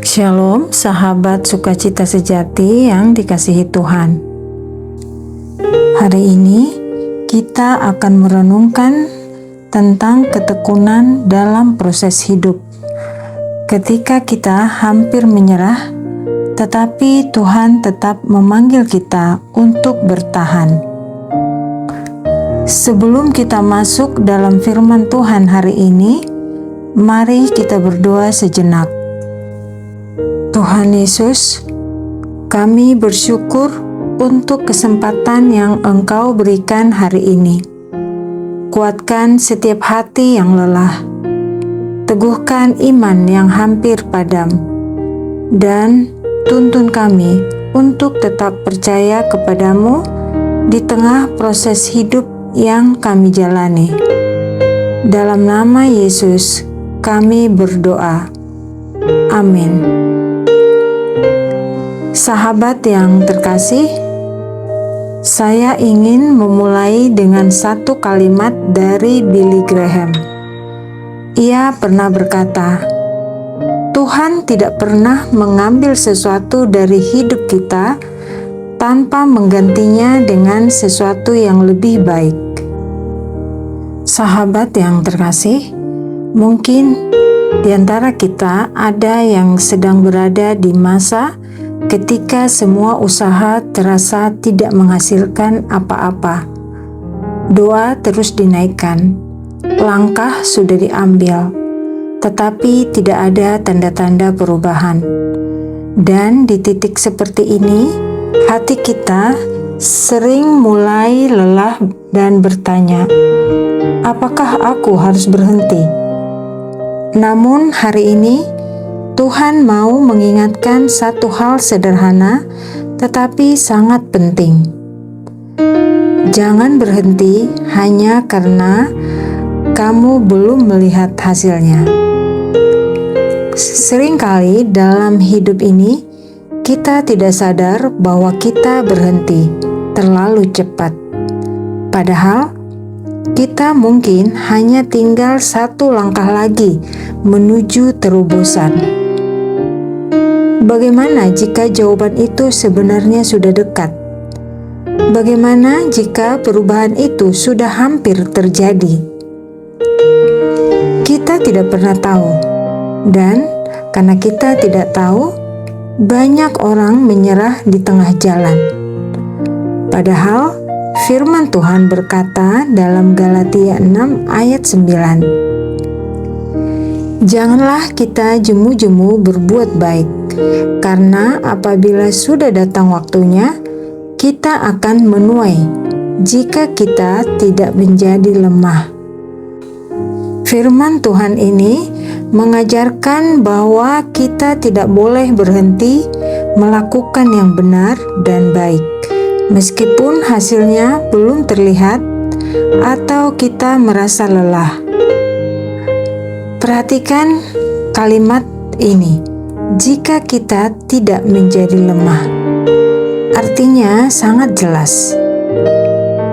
Shalom, sahabat sukacita sejati yang dikasihi Tuhan. Hari ini kita akan merenungkan tentang ketekunan dalam proses hidup. Ketika kita hampir menyerah, tetapi Tuhan tetap memanggil kita untuk bertahan. Sebelum kita masuk dalam firman Tuhan hari ini, mari kita berdoa sejenak. Tuhan Yesus, kami bersyukur untuk kesempatan yang Engkau berikan hari ini. Kuatkan setiap hati yang lelah, teguhkan iman yang hampir padam, dan tuntun kami untuk tetap percaya kepadamu di tengah proses hidup yang kami jalani. Dalam nama Yesus, kami berdoa. Amin. Sahabat yang terkasih, saya ingin memulai dengan satu kalimat dari Billy Graham. Ia pernah berkata, Tuhan tidak pernah mengambil sesuatu dari hidup kita tanpa menggantinya dengan sesuatu yang lebih baik. Sahabat yang terkasih, mungkin di antara kita ada yang sedang berada di masa ketika semua usaha terasa tidak menghasilkan apa-apa. Doa terus dinaikkan, langkah sudah diambil, tetapi tidak ada tanda-tanda perubahan. Dan di titik seperti ini, hati kita sering mulai lelah dan bertanya, apakah aku harus berhenti? Namun hari ini, Tuhan mau mengingatkan satu hal sederhana tetapi sangat penting. Jangan berhenti hanya karena kamu belum melihat hasilnya. Seringkali dalam hidup ini kita tidak sadar bahwa kita berhenti terlalu cepat. Padahal kita mungkin hanya tinggal satu langkah lagi menuju terobosan. Bagaimana jika jawaban itu sebenarnya sudah dekat? Bagaimana jika perubahan itu sudah hampir terjadi? Kita tidak pernah tahu, dan karena kita tidak tahu, banyak orang menyerah di tengah jalan. Padahal firman Tuhan berkata dalam Galatia 6 ayat 9, janganlah kita jemu-jemu berbuat baik, karena apabila sudah datang waktunya, kita akan menuai jika kita tidak menjadi lemah. Firman Tuhan ini mengajarkan bahwa kita tidak boleh berhenti melakukan yang benar dan baik, meskipun hasilnya belum terlihat atau kita merasa lelah. Perhatikan kalimat ini. Jika kita tidak menjadi lemah, artinya sangat jelas.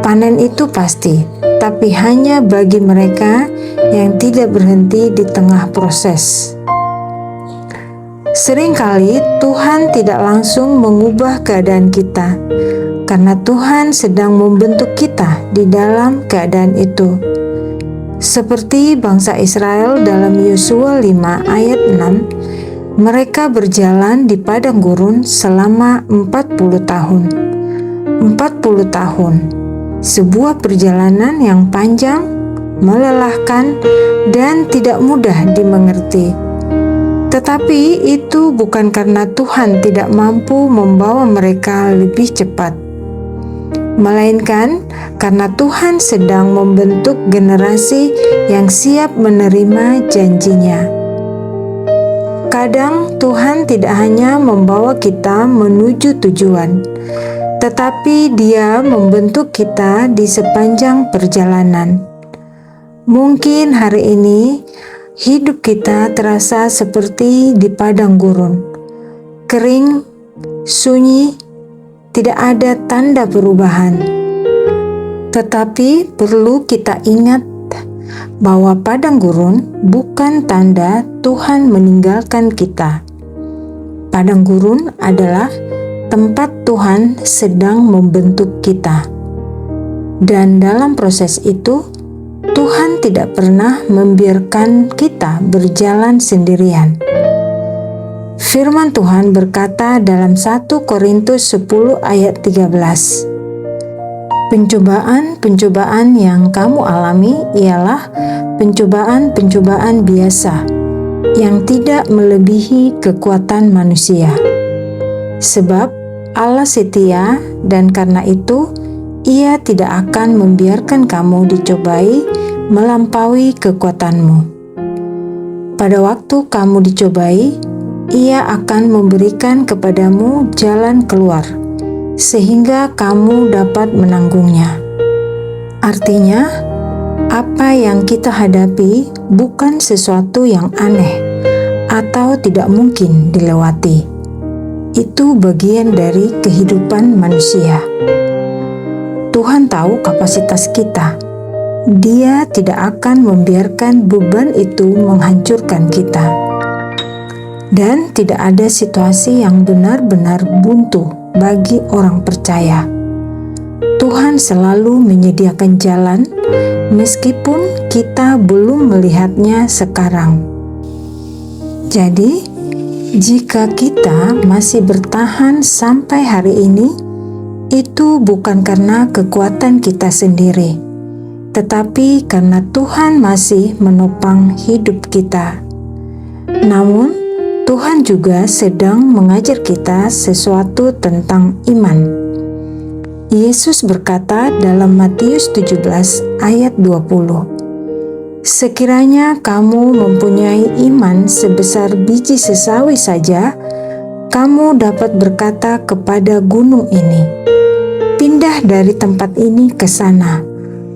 Panen itu pasti, tapi hanya bagi mereka yang tidak berhenti di tengah proses. Seringkali Tuhan tidak langsung mengubah keadaan kita, karena Tuhan sedang membentuk kita di dalam keadaan itu. Seperti bangsa Israel dalam Yosua 5 ayat 6, mereka berjalan di padang gurun selama 40 tahun. 40 tahun, sebuah perjalanan yang panjang, melelahkan, dan tidak mudah dimengerti. Tetapi itu bukan karena Tuhan tidak mampu membawa mereka lebih cepat, melainkan karena Tuhan sedang membentuk generasi yang siap menerima janjinya. Kadang Tuhan tidak hanya membawa kita menuju tujuan, tetapi Dia membentuk kita di sepanjang perjalanan. Mungkin hari ini hidup kita terasa seperti di padang gurun, kering, sunyi, tidak ada tanda perubahan. Tetapi perlu kita ingat bahwa padang gurun bukan tanda Tuhan meninggalkan kita. Padang gurun adalah tempat Tuhan sedang membentuk kita. Dan dalam proses itu, Tuhan tidak pernah membiarkan kita berjalan sendirian. Firman Tuhan berkata dalam 1 Korintus 10 ayat 13, "Pencobaan-pencobaan yang kamu alami ialah pencobaan-pencobaan biasa yang tidak melebihi kekuatan manusia. Sebab Allah setia dan karena itu Ia tidak akan membiarkan kamu dicobai melampaui kekuatanmu. Pada waktu kamu dicobai, Ia akan memberikan kepadamu jalan keluar, sehingga kamu dapat menanggungnya." Artinya, apa yang kita hadapi bukan sesuatu yang aneh atau tidak mungkin dilewati. Itu bagian dari kehidupan manusia. Tuhan tahu kapasitas kita. Dia tidak akan membiarkan beban itu menghancurkan kita. Dan tidak ada situasi yang benar-benar buntu bagi orang percaya. Tuhan selalu menyediakan jalan meskipun kita belum melihatnya sekarang. Jadi, jika kita masih bertahan sampai hari ini, itu bukan karena kekuatan kita sendiri, tetapi karena Tuhan masih menopang hidup kita. Namun, Tuhan juga sedang mengajar kita sesuatu tentang iman. Yesus berkata dalam Matius 17 ayat 20, "Sekiranya kamu mempunyai iman sebesar biji sesawi saja, kamu dapat berkata kepada gunung ini, 'Pindah dari tempat ini ke sana,'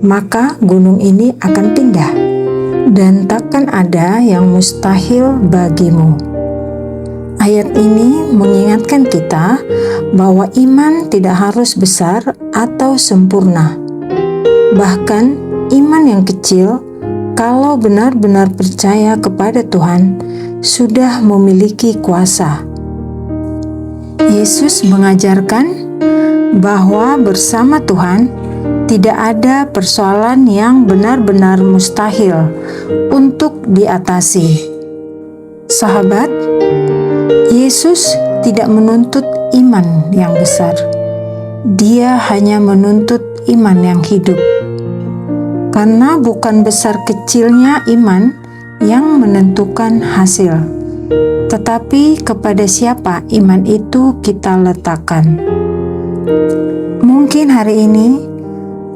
maka gunung ini akan pindah, dan takkan ada yang mustahil bagimu." Ayat ini mengingatkan kita bahwa iman tidak harus besar atau sempurna. Bahkan iman yang kecil, kalau benar-benar percaya kepada Tuhan, sudah memiliki kuasa. Yesus mengajarkan bahwa bersama Tuhan tidak ada persoalan yang benar-benar mustahil untuk diatasi. Sahabat, Yesus tidak menuntut iman yang besar. Dia hanya menuntut iman yang hidup. Karena bukan besar kecilnya iman yang menentukan hasil, tetapi kepada siapa iman itu kita letakkan. Mungkin hari ini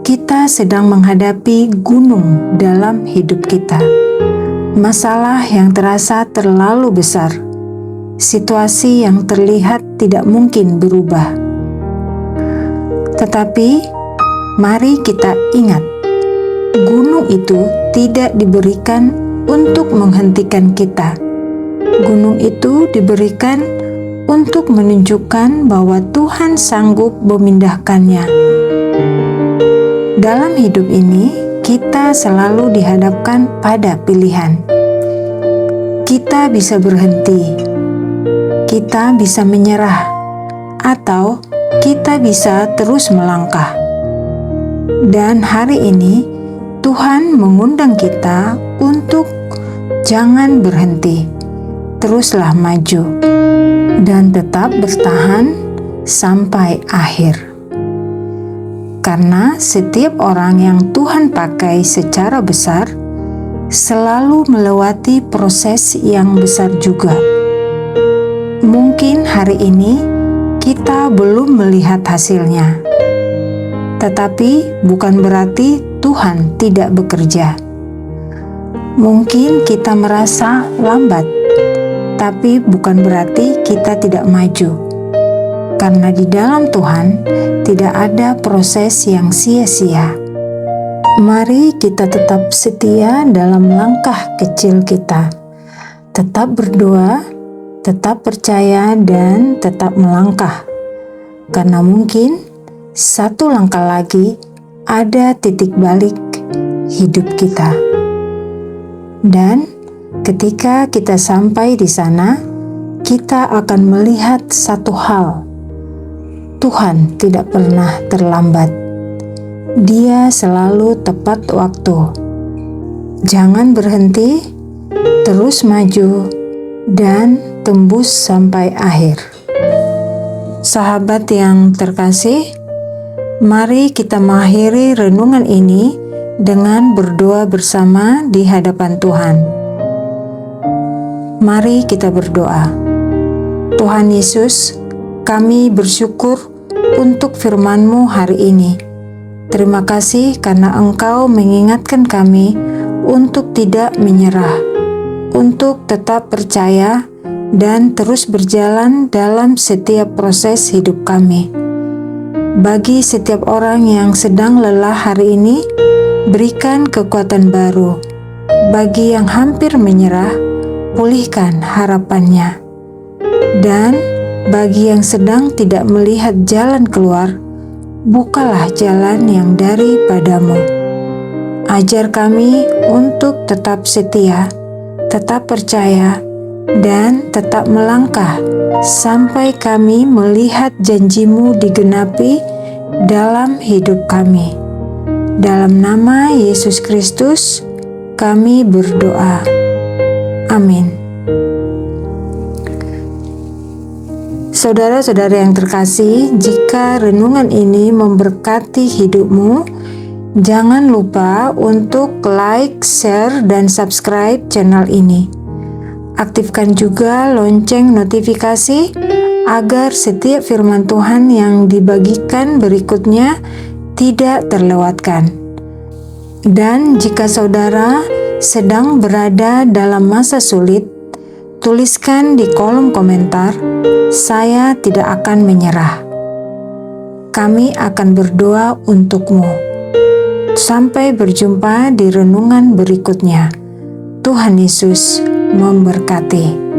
kita sedang menghadapi gunung dalam hidup kita. Masalah yang terasa terlalu besar. Situasi yang terlihat tidak mungkin berubah. Tetapi, mari kita ingat, gunung itu tidak diberikan untuk menghentikan kita. Gunung itu diberikan untuk menunjukkan bahwa Tuhan sanggup memindahkannya. Dalam hidup ini, kita selalu dihadapkan pada pilihan. Kita bisa berhenti, kita bisa menyerah, atau kita bisa terus melangkah. Dan hari ini Tuhan mengundang kita untuk jangan berhenti, teruslah maju, dan tetap bertahan sampai akhir. Karena setiap orang yang Tuhan pakai secara besar selalu melewati proses yang besar juga. Mungkin hari ini kita belum melihat hasilnya, tetapi bukan berarti Tuhan tidak bekerja. Mungkin kita merasa lambat, tapi bukan berarti kita tidak maju, karena di dalam Tuhan tidak ada proses yang sia-sia. Mari kita tetap setia dalam langkah kecil kita, tetap berdoa, tetap percaya, dan tetap melangkah, karena mungkin satu langkah lagi ada titik balik hidup kita. Dan ketika kita sampai di sana, kita akan melihat satu hal. Tuhan tidak pernah terlambat. Dia selalu tepat waktu. Jangan berhenti, terus maju, dan tembus sampai akhir. Sahabat yang terkasih, mari kita mengakhiri renungan ini dengan berdoa bersama di hadapan Tuhan. Mari kita berdoa. Tuhan Yesus, kami bersyukur untuk firman-Mu hari ini. Terima kasih karena Engkau mengingatkan kami untuk tidak menyerah, untuk tetap percaya dan terus berjalan dalam setiap proses hidup kami. Bagi setiap orang yang sedang lelah hari ini, berikan kekuatan baru. Bagi yang hampir menyerah, pulihkan harapannya. Dan bagi yang sedang tidak melihat jalan keluar, bukalah jalan yang daripadamu. Ajar kami untuk tetap setia, tetap percaya, dan tetap melangkah sampai kami melihat janji-Mu digenapi dalam hidup kami. Dalam nama Yesus Kristus, kami berdoa. Amin. Saudara-saudara yang terkasih, jika renungan ini memberkati hidupmu, jangan lupa untuk like, share, dan subscribe channel ini. Aktifkan juga lonceng notifikasi agar setiap firman Tuhan yang dibagikan berikutnya tidak terlewatkan. Dan jika saudara sedang berada dalam masa sulit, tuliskan di kolom komentar, "Saya tidak akan menyerah." Kami akan berdoa untukmu. Sampai berjumpa di renungan berikutnya. Tuhan Yesus memberkati.